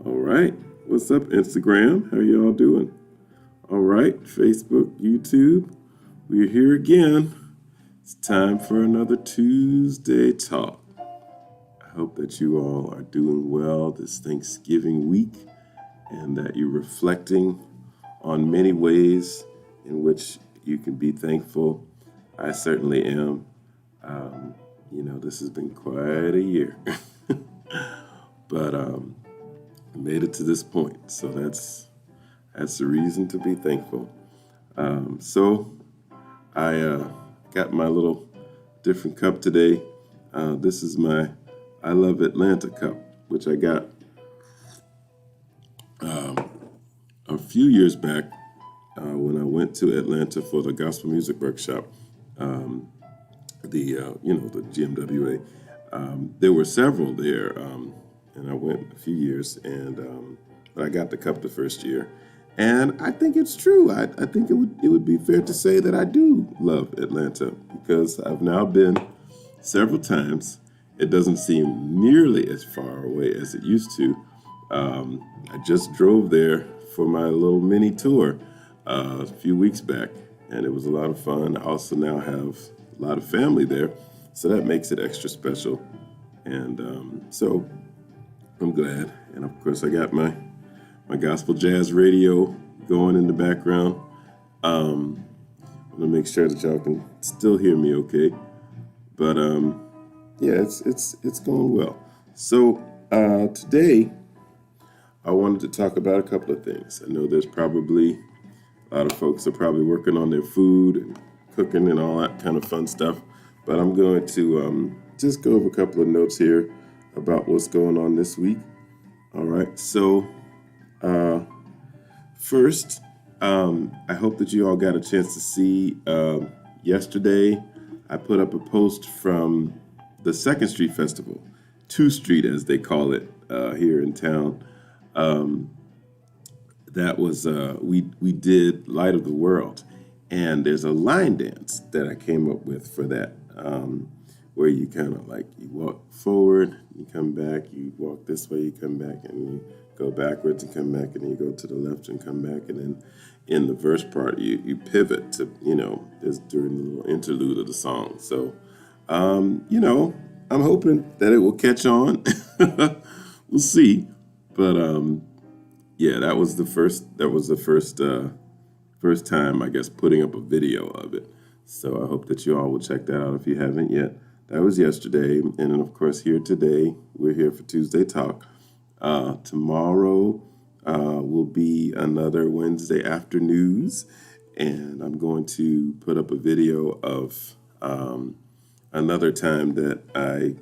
All right. What's up, Instagram? How y'all doing? All right, Facebook, YouTube. We're here again. It's time for another Tuesday talk. I hope that you all are doing well this Thanksgiving week and that you're reflecting on many ways in which you can be thankful. I certainly am. This has been quite a year, but I made it to this point, so that's the reason to be thankful. So I got my little different cup today. This is my I Love Atlanta cup, which I got a few years back when I went to Atlanta for the gospel music workshop. The GMWA. There were several there, and I went a few years, but I got the cup the first year, and I think it's true. I think it would be fair to say that I do love Atlanta because I've now been several times. It doesn't seem nearly as far away as it used to. I just drove there for my little mini tour a few weeks back, and it was a lot of fun. I also now have a lot of family there, so that makes it extra special. And so I'm glad. And of course, I got my gospel jazz radio going in the background. I want to make sure that y'all can still hear me okay. But yeah, it's going well. So today, I wanted to talk about a couple of things. I know there's probably a lot of folks are probably working on their food and cooking and all that kind of fun stuff. But I'm going to just go over a couple of notes here about what's going on this week. All right. So first, I hope that you all got a chance to see yesterday. I put up a post from the 2nd Street Festival, 2 Street as they call it here in town. That was we did Light of the World. And there's a line dance that I came up with for that, where you kind of like, you walk forward, you come back, you walk this way, you come back, and you go backwards and come back, and then you go to the left and come back. And then in the verse part, you pivot to, is during the little interlude of the song. So, I'm hoping that it will catch on. We'll see. But, yeah, that was the first time, I guess, putting up a video of it. So I hope that you all will check that out if you haven't yet. That was yesterday. And then, of course, here today, we're here for Tuesday Talk. Tomorrow will be another Wednesday After News. And I'm going to put up a video of another time that I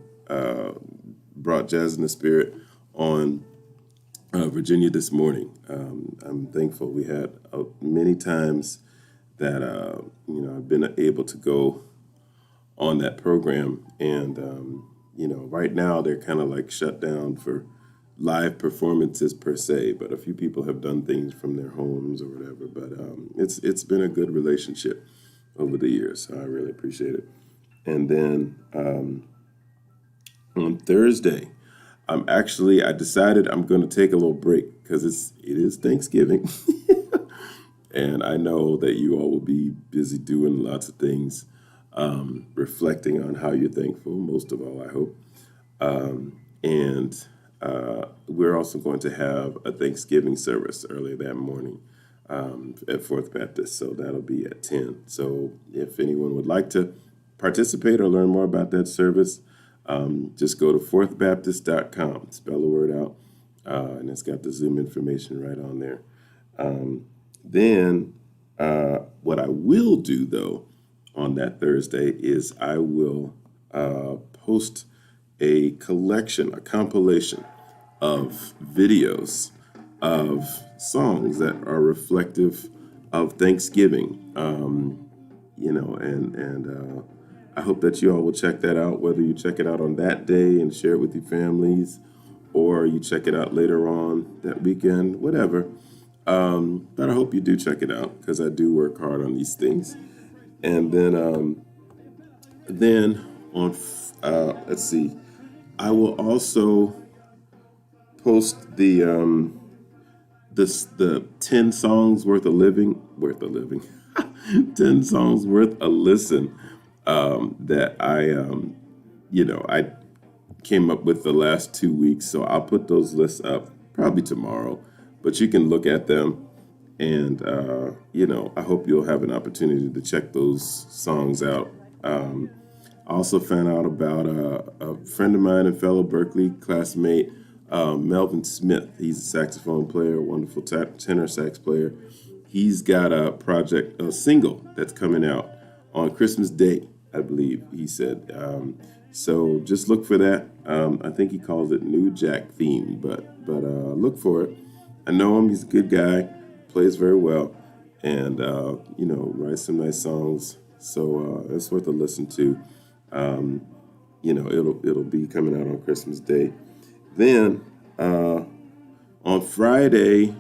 brought Jazz in the Spirit on Virginia this morning. I'm thankful. We had many times that I've been able to go on that program, and right now they're kind of like shut down for live performances per se. But a few people have done things from their homes or whatever. But it's been a good relationship over the years, so I really appreciate it. And then on Thursday, I decided I'm going to take a little break because it is Thanksgiving. And I know that you all will be busy doing lots of things, reflecting on how you're thankful, most of all, I hope. And we're also going to have a Thanksgiving service early that morning at Fourth Baptist. So that'll be at 10. So if anyone would like to participate or learn more about that service, just go to fourthbaptist.com, spell the word out, and it's got the Zoom information right on there. Then what I will do, though, on that Thursday is I will post a compilation of videos of songs that are reflective of Thanksgiving, and I hope that you all will check that out, whether you check it out on that day and share it with your families, or you check it out later on that weekend, whatever. But I hope you do check it out because I do work hard on these things. And then on, let's see, I will also post the 10 songs worth a living 10 songs worth a listen that I came up with the last 2 weeks. So I'll put those lists up probably tomorrow, but you can look at them. And, I hope you'll have an opportunity to check those songs out. I also found out about a friend of mine and fellow Berkeley classmate, Melvin Smith. He's a saxophone player, a wonderful tenor sax player. He's got a single that's coming out on Christmas Day, I believe he said. So just look for that. I think he calls it New Jack Theme, but look for it. I know him. He's a good guy, plays very well, and writes some nice songs. So it's worth a listen to. It'll be coming out on Christmas Day. Then on Friday,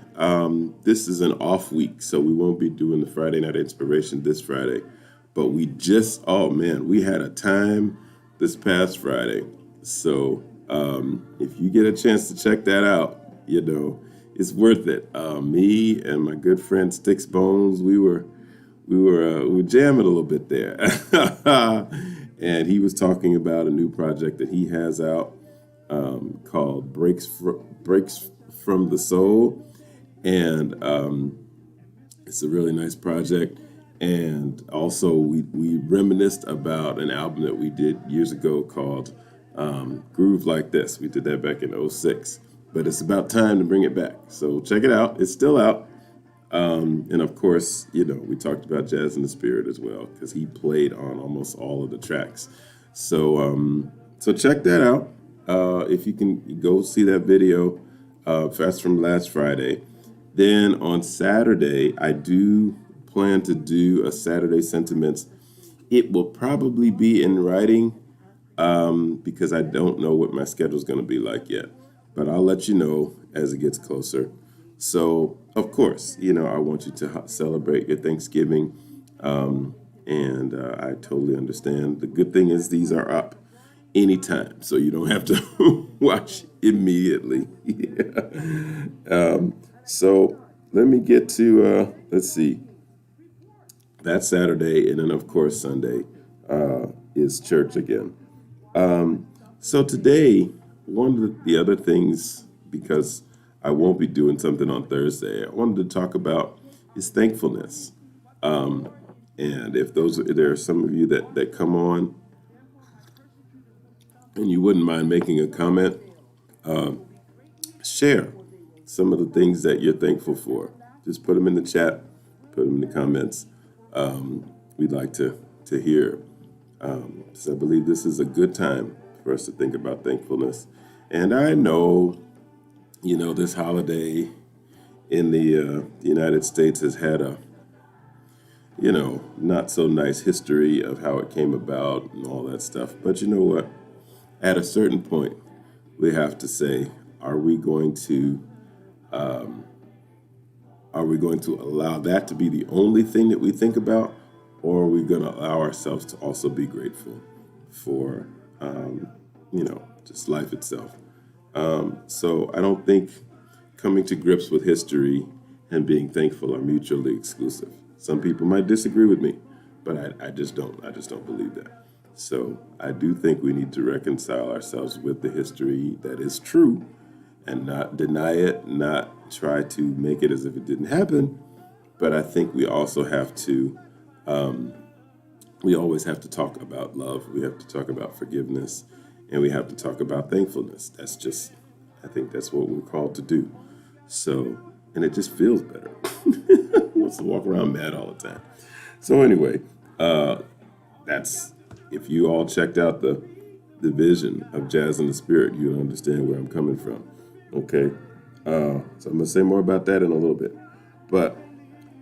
this is an off week, so we won't be doing the Friday Night Inspiration this Friday. But we had a time this past Friday. So if you get a chance to check that out, it's worth it. Me and my good friend Sticks Bones, we were jamming a little bit there. And he was talking about a new project that he has out called Breaks from the Soul. And it's a really nice project. And also we reminisced about an album that we did years ago called Groove Like This. We did that back in 2006. But it's about time to bring it back. So check it out. It's still out. And of course, we talked about Jazz in the Spirit as well, because he played on almost all of the tracks. So check that out. If you can go see that video, that's from last Friday. Then on Saturday, I do plan to do a Saturday Sentiments. It will probably be in writing because I don't know what my schedule is going to be like yet. But I'll let you know as it gets closer. So, of course, I want you to celebrate your Thanksgiving. And I totally understand. The good thing is these are up anytime, so you don't have to watch immediately. So let me get to, let's see. That's Saturday. And then, of course, Sunday is church again. So today, one of the other things, because I won't be doing something on Thursday, I wanted to talk about is thankfulness. And if there are some of you that come on and you wouldn't mind making a comment, share some of the things that you're thankful for. Just put them in the chat, put them in the comments. We'd like to hear. So I believe this is a good time for us to think about thankfulness. And I know, this holiday in the United States has had a, not so nice history of how it came about and all that stuff. But you know what? At a certain point, we have to say, are we going to allow that to be the only thing that we think about, or are we going to allow ourselves to also be grateful for, just life itself? So I don't think coming to grips with history and being thankful are mutually exclusive. Some people might disagree with me, but I just don't believe that. So I do think we need to reconcile ourselves with the history that is true and not deny it, not try to make it as if it didn't happen. But I think we also have to, we always have to talk about love. We have to talk about forgiveness, and we have to talk about thankfulness. I think that's what we're called to do. So, and it just feels better. Wants to walk around mad all the time. So anyway, that's, if you all checked out the vision of Jazz in the Spirit, you'll understand where I'm coming from. Okay. So I'm going to say more about that in a little bit. But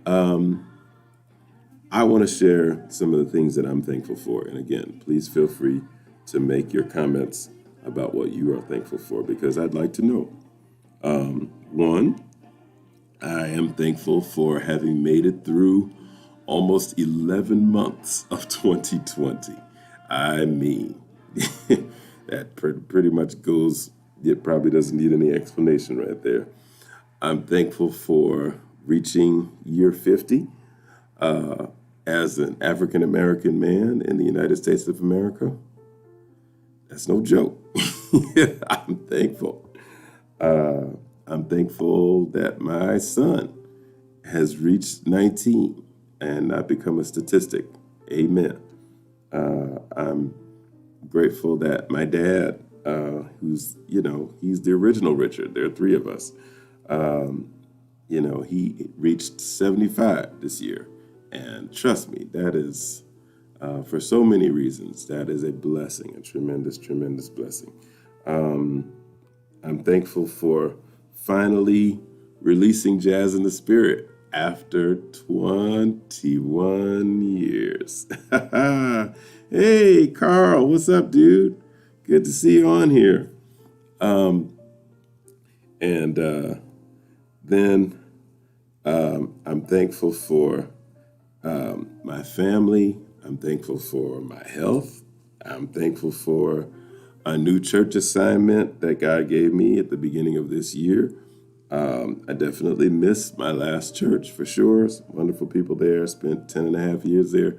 I want to share some of the things that I'm thankful for. And again, please feel free to make your comments about what you are thankful for, because I'd like to know. One, I am thankful for having made it through almost 11 months of 2020. I mean, that pretty much goes It probably doesn't need any explanation right there. I'm thankful for reaching year 50 as an African American man in the United States of America. That's no joke. I'm thankful. I'm thankful that my son has reached 19 and not become a statistic. Amen. I'm grateful that my dad, who's, he's the original Richard. There are three of us. He reached 75 this year. And trust me, that is, for so many reasons, that is a blessing, a tremendous, tremendous blessing. I'm thankful for finally releasing Jazz in the Spirit after 21 years. Hey, Carl, what's up, dude? Good to see you on here. Then I'm thankful for my family. I'm thankful for my health. I'm thankful for a new church assignment that God gave me at the beginning of this year. I definitely miss my last church for sure. Some wonderful people there. Spent 10 and a half years there.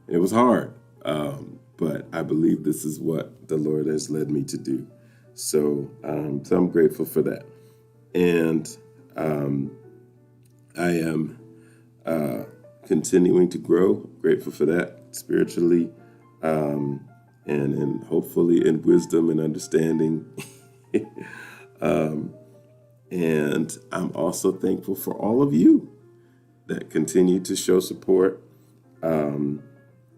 It was hard. But I believe this is what the Lord has led me to do. So I'm grateful for that. And I am continuing to grow. Grateful for that spiritually, and hopefully in wisdom and understanding. And I'm also thankful for all of you that continue to show support.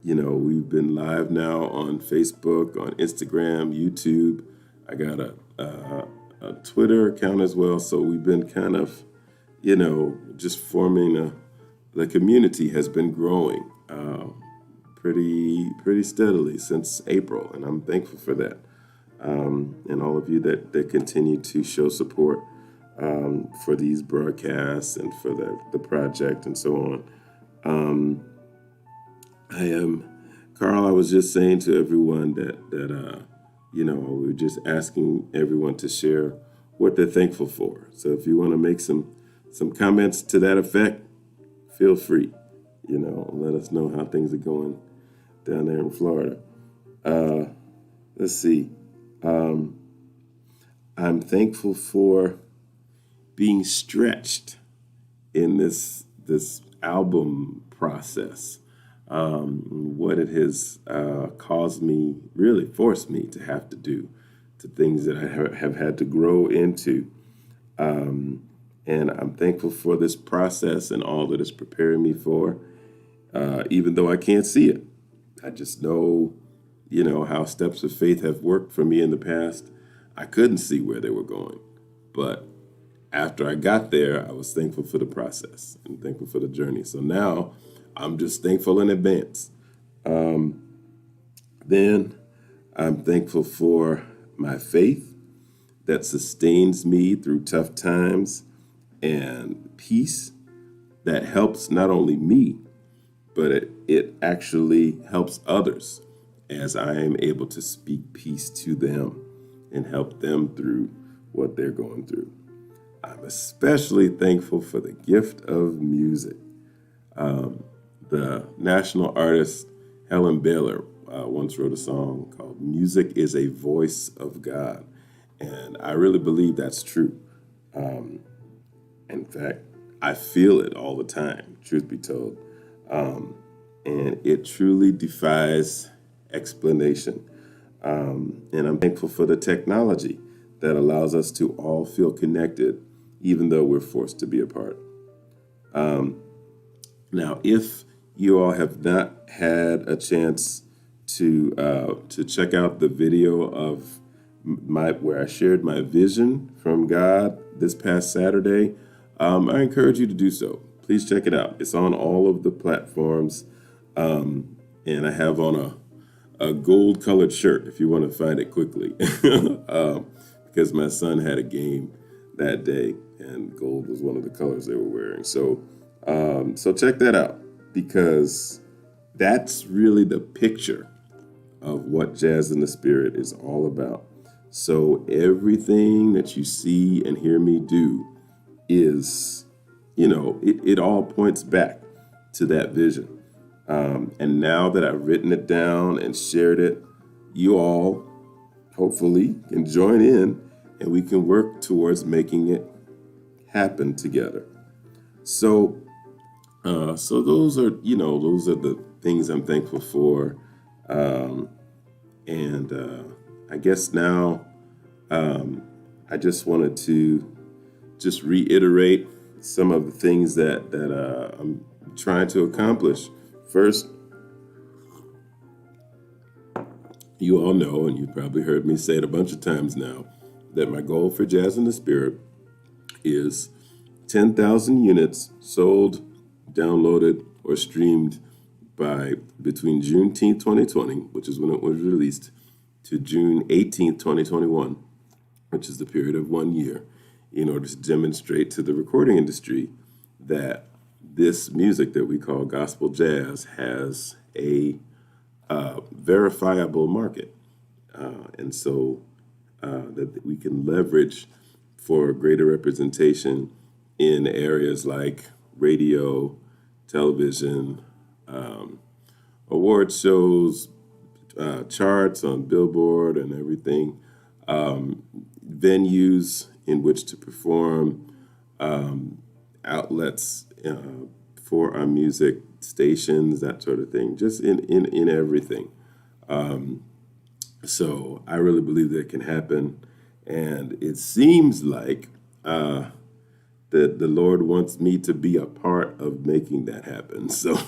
We've been live now on Facebook, on Instagram, YouTube. I got a Twitter account as well. So we've been kind of, just forming the community has been growing pretty steadily since April. And I'm thankful for that. And all of you that continue to show support for these broadcasts and for the project and so on. Carl, I was just saying to everyone that we're just asking everyone to share what they're thankful for. So if you want to make some comments to that effect, feel free. Let us know how things are going down there in Florida. Let's see. I'm thankful for being stretched in this album process. What it has caused me, really forced me to have to do, to things that I have had to grow into. And I'm thankful for this process and all that it's preparing me for, even though I can't see it. I just know, how steps of faith have worked for me in the past. I couldn't see where they were going. But after I got there, I was thankful for the process and thankful for the journey. So now I'm just thankful in advance. Then I'm thankful for my faith that sustains me through tough times, and peace that helps not only me, but it actually helps others as I am able to speak peace to them and help them through what they're going through. I'm especially thankful for the gift of music. The national artist Helen Baylor once wrote a song called "Music is a Voice of God." And I really believe that's true. In fact, I feel it all the time, truth be told. And it truly defies explanation. And I'm thankful for the technology that allows us to all feel connected, even though we're forced to be apart. Now, if you all have not had a chance to check out the video of where I shared my vision from God this past Saturday, I encourage you to do so. Please check it out. It's on all of the platforms, and I have on a gold-colored shirt if you want to find it quickly, because my son had a game that day, and gold was one of the colors they were wearing. So check that out, because that's really the picture of what Jazz in the Spirit is all about. So everything that you see and hear me do is, it all points back to that vision. And now that I've written it down and shared it, you all hopefully can join in and we can work towards making it happen together. So those are the things I'm thankful for. I guess now I just wanted to just reiterate some of the things that I'm trying to accomplish. First, you all know, and you've probably heard me say it a bunch of times now, that my goal for Jazz in the Spirit is 10,000 units sold, downloaded, or streamed by between Juneteenth 2020, which is when it was released, to June 18th, 2021, which is the period of 1 year, in order to demonstrate to the recording industry that this music that we call gospel jazz has a verifiable market. And so that we can leverage for greater representation in areas like radio, television, award shows, charts on Billboard and everything, venues in which to perform, outlets for our music, stations, that sort of thing, just in everything. So I really believe that it can happen. And it seems like that the Lord wants me to be a part of making that happen. So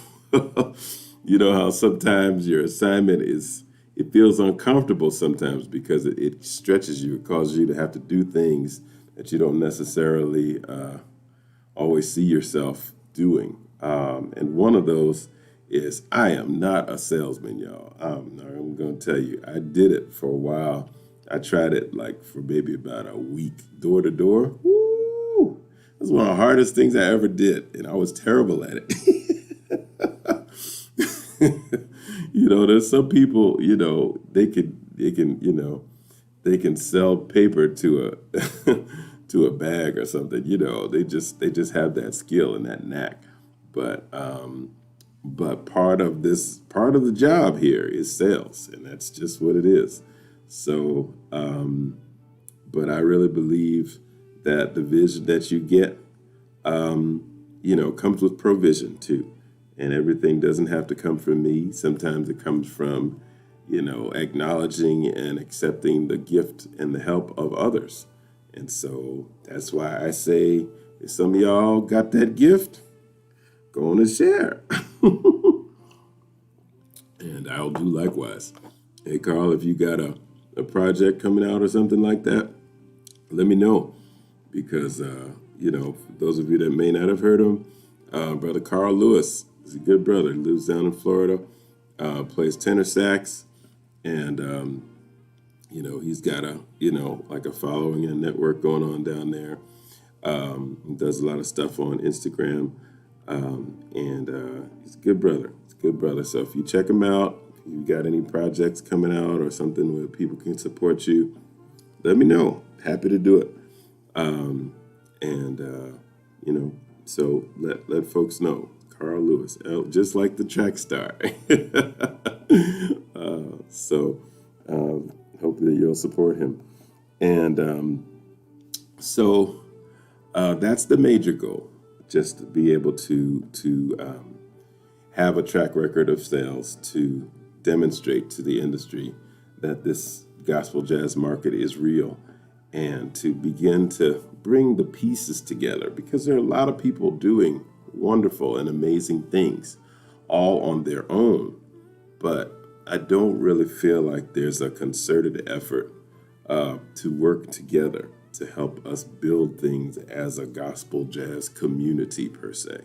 you know how sometimes your assignment it feels uncomfortable sometimes because it stretches you. It causes you to have to do things that you don't necessarily always see yourself doing. And one of those is I am not a salesman, y'all. I'm going to tell you, I did it for a while. I tried it like for maybe about a week, door to door. Woo! That's one of the hardest things I ever did, and I was terrible at it. There's some people, they can sell paper to a to a bag or something. They just have that skill and that knack. But part of the job here is sales, and that's just what it is. So, but I really believe that the vision that you get, comes with provision too. And everything doesn't have to come from me. Sometimes it comes from, acknowledging and accepting the gift and the help of others. And so that's why I say, if some of y'all got that gift, go on and share. And I'll do likewise. Hey, Carl, if you got a project coming out or something like that, let me know. Because, for those of you that may not have heard him, Brother Carl Lewis is a good brother. He lives down in Florida, plays tenor sax, and, he's got a following and network going on down there. He does a lot of stuff on Instagram, and he's a good brother. He's a good brother. So if you check him out, if you got any projects coming out or something where people can support you, let me know. Happy to do it. So let folks know. Carl Lewis, just like the track star. Hopefully you'll support him. And that's the major goal, just to be able to have a track record of sales to demonstrate to the industry that this gospel jazz market is real, and to begin to bring the pieces together, because there are a lot of people doing wonderful and amazing things all on their own. But I don't really feel like there's a concerted effort to work together to help us build things as a gospel jazz community per se.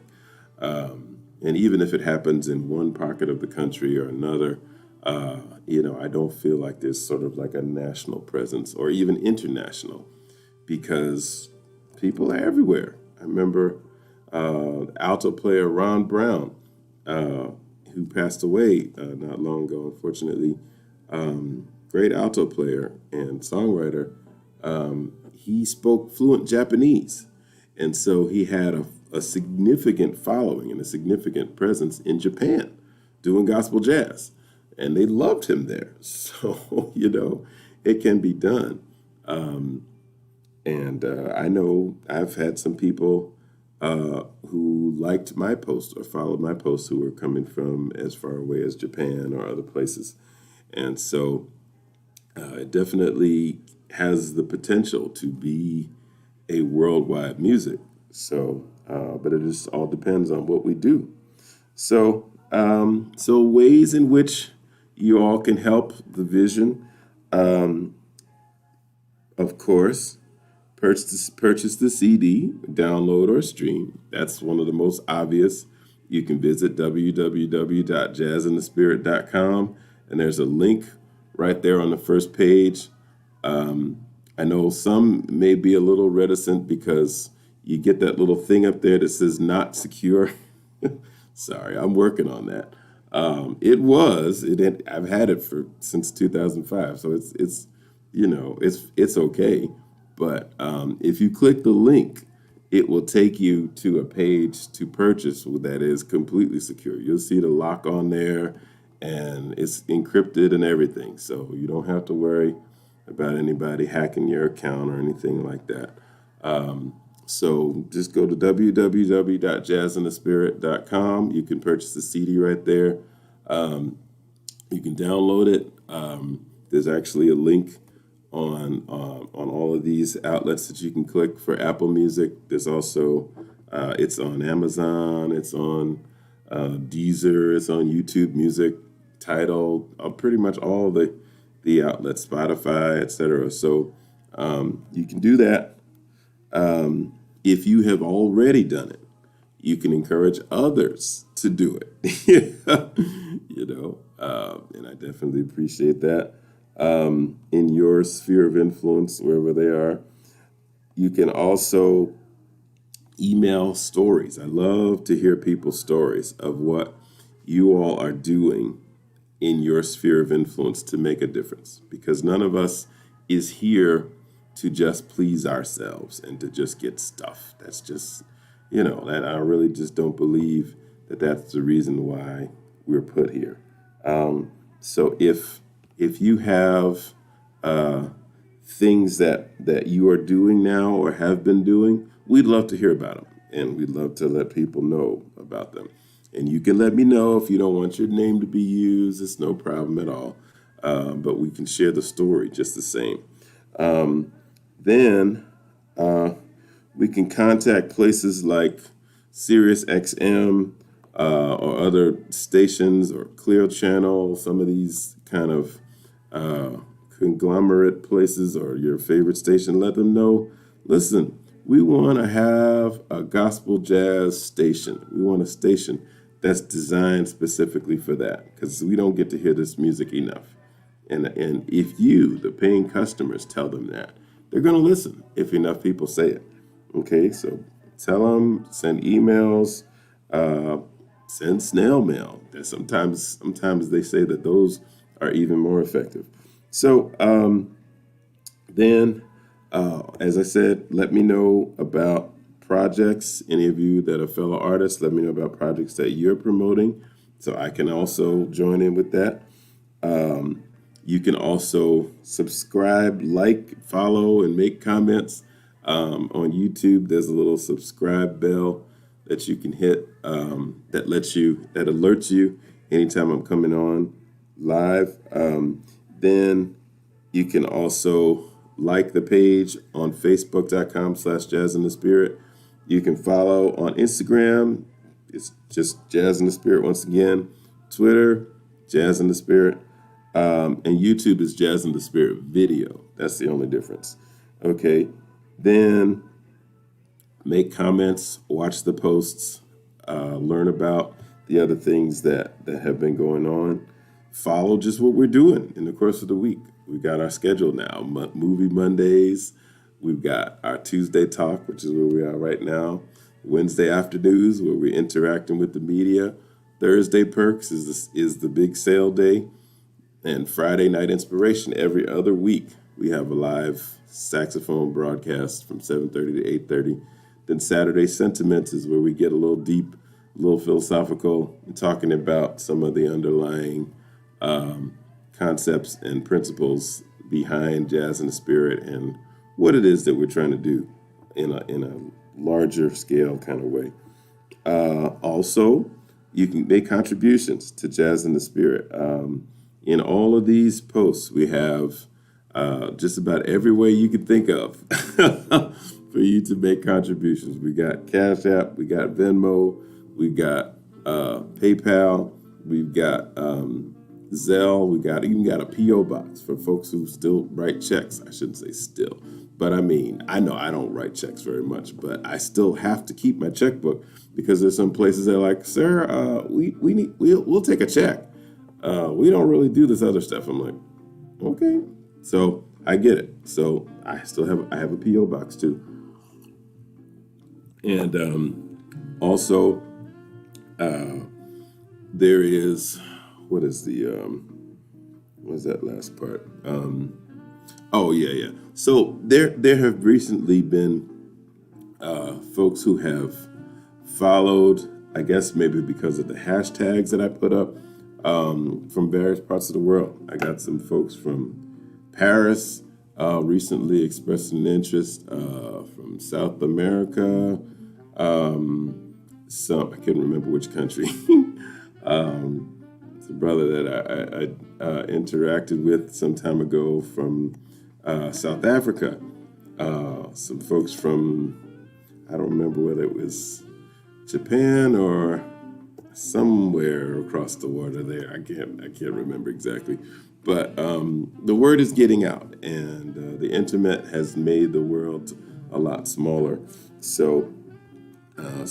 And even if it happens in one pocket of the country or another, I don't feel like there's sort of like a national presence or even international, because people are everywhere. I remember alto player Ron Brown, who passed away not long ago, unfortunately. great alto player and songwriter, he spoke fluent Japanese. And so he had a significant following and a significant presence in Japan doing gospel jazz. And they loved him there. So, it can be done. And I know I've had some people who liked my post or followed my posts who were coming from as far away as Japan or other places. And so it definitely has the potential to be a worldwide music. So, but it just all depends on what we do. So, so ways in which you all can help the vision, of course, purchase the CD, download or stream. That's one of the most obvious. You can visit www.jazzinthespirit.com, and there's a link right there on the first page. I know some may be a little reticent because you get that little thing up there that says not secure. Sorry, I'm working on that. I've had it since 2005, so it's okay. But if you click the link, it will take you to a page to purchase that is completely secure. You'll see the lock on there, and it's encrypted and everything. So you don't have to worry about anybody hacking your account or anything like that. So just go to www.jazzinthespirit.com. You can purchase the CD right there. You can download it. There's actually a link on all of these outlets that you can click for Apple Music. There's also it's on Amazon, it's on Deezer, it's on YouTube Music, Tidal, pretty much all the outlets, Spotify, etc. So you can do that. If you have already done it, you can encourage others to do it. And I definitely appreciate that. In your sphere of influence, wherever they are. You can also email stories. I love to hear people's stories of what you all are doing in your sphere of influence to make a difference, because none of us is here to just please ourselves and to just get stuff. That's just, that I really just don't believe that that's the reason why we're put here. So if you have things that you are doing now or have been doing, we'd love to hear about them, and we'd love to let people know about them. And you can let me know if you don't want your name to be used. It's no problem at all. But we can share the story just the same. Then we can contact places like SiriusXM or other stations or Clear Channel, some of these kind of conglomerate places or your favorite station. Let them know, listen, we want to have a gospel jazz station. We want a station that's designed specifically for that, because we don't get to hear this music enough. And if you, the paying customers, tell them that, they're going to listen if enough people say it. Okay, so tell them, send emails, send snail mail. Sometimes they say that those are even more effective. So then, as I said, let me know about projects. Any of you that are fellow artists, let me know about projects that you're promoting, so I can also join in with that. You can also subscribe, like, follow, and make comments. On YouTube, there's a little subscribe bell that you can hit that alerts you anytime I'm coming on live. Then you can also like the page on facebook.com/jazzinthespirit. You can follow on Instagram. It's just Jazz in the Spirit once again. Twitter, Jazz in the Spirit. And YouTube is Jazz in the Spirit video. That's the only difference. Okay. Then make comments, watch the posts, learn about the other things that have been going on. Follow just what we're doing in the course of the week. We've got our schedule now. Movie Mondays. We've got our Tuesday talk, which is where we are right now. Wednesday afternoons, where we're interacting with the media. Thursday perks is the big sale day. And Friday Night Inspiration every other week. We have a live saxophone broadcast from 7:30 to 8:30. Then Saturday Sentiments is where we get a little deep, a little philosophical, and talking about some of the underlying concepts and principles behind Jazz in the Spirit and what it is that we're trying to do in a larger scale kind of way. Also, you can make contributions to Jazz in the Spirit. In all of these posts, we have just about every way you could think of for you to make contributions. We got CashApp, we got Venmo, we got PayPal, we've got Zelle, we even got a P.O. box for folks who still write checks. I shouldn't say still, but I mean, I know I don't write checks very much, but I still have to keep my checkbook because there's some places that are like, sir, we'll take a check. We don't really do this other stuff. I'm like, okay. So I get it. So I have a P.O. box too. And also there is, what is that last part? Oh yeah. So there have recently been folks who have followed, I guess maybe because of the hashtags that I put up, from various parts of the world. I got some folks from Paris recently expressed an interest, from South America, I can't remember which country. It's a brother that I interacted with some time ago from South Africa. Some folks from, I don't remember whether it was Japan or somewhere across the water there. I can't remember exactly. But the word is getting out, and the internet has made the world a lot smaller. So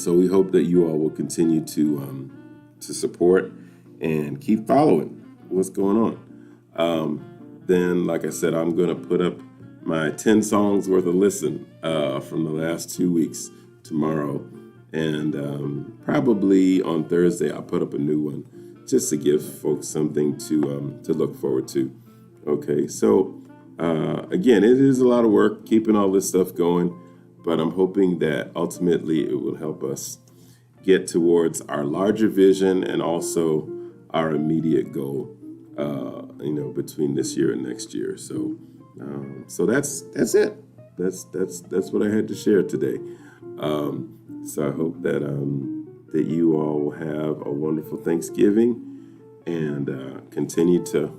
we hope that you all will continue to support and keep following what's going on. Then, like I said, I'm going to put up my 10 songs worth of listen from the last 2 weeks tomorrow. And probably on Thursday, I'll put up a new one just to give folks something to look forward to. Okay, so again, it is a lot of work keeping all this stuff going, but I'm hoping that ultimately it will help us get towards our larger vision and also our immediate goal, between this year and next year. So that's it. That's what I had to share today. So I hope that you all will have a wonderful Thanksgiving and continue to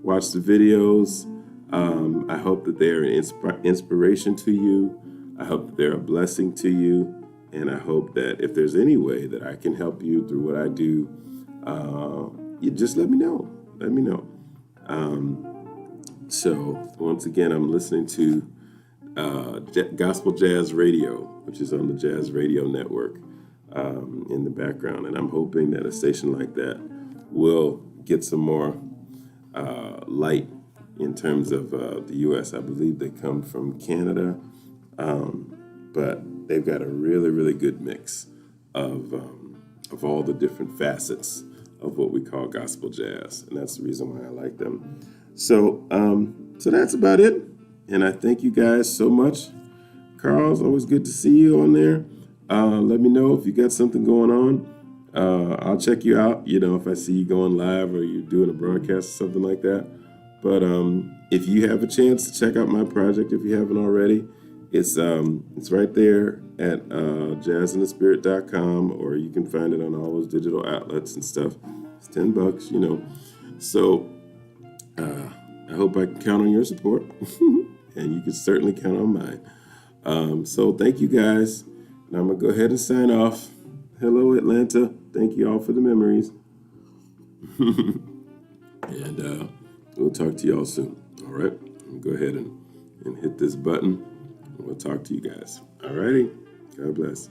watch the videos. I hope that they are an inspiration to you. I hope that they're a blessing to you. And I hope that if there's any way that I can help you through what I do, you just let me know. Let me know. So once again, I'm listening to Gospel Jazz Radio, which is on the Jazz Radio Network, in the background. And I'm hoping that a station like that will get some more light in terms of the U.S. I believe they come from Canada, but they've got a really, really good mix of all the different facets of what we call gospel jazz, and that's the reason why I like them. So that's about it, and I thank you guys so much. Carl, it's always good to see you on there. Let me know if you got something going on. I'll check you out, if I see you going live or you're doing a broadcast or something like that. But if you have a chance to check out my project, if you haven't already, it's right there at jazzinthespirit.com, or you can find it on all those digital outlets and stuff. It's $10, So I hope I can count on your support, and you can certainly count on mine. So thank you guys, and I'm gonna go ahead and sign off. Hello, Atlanta. Thank you all for the memories, and we'll talk to y'all soon. All right, I'm gonna go ahead and hit this button. We'll talk to you guys. All righty. God bless.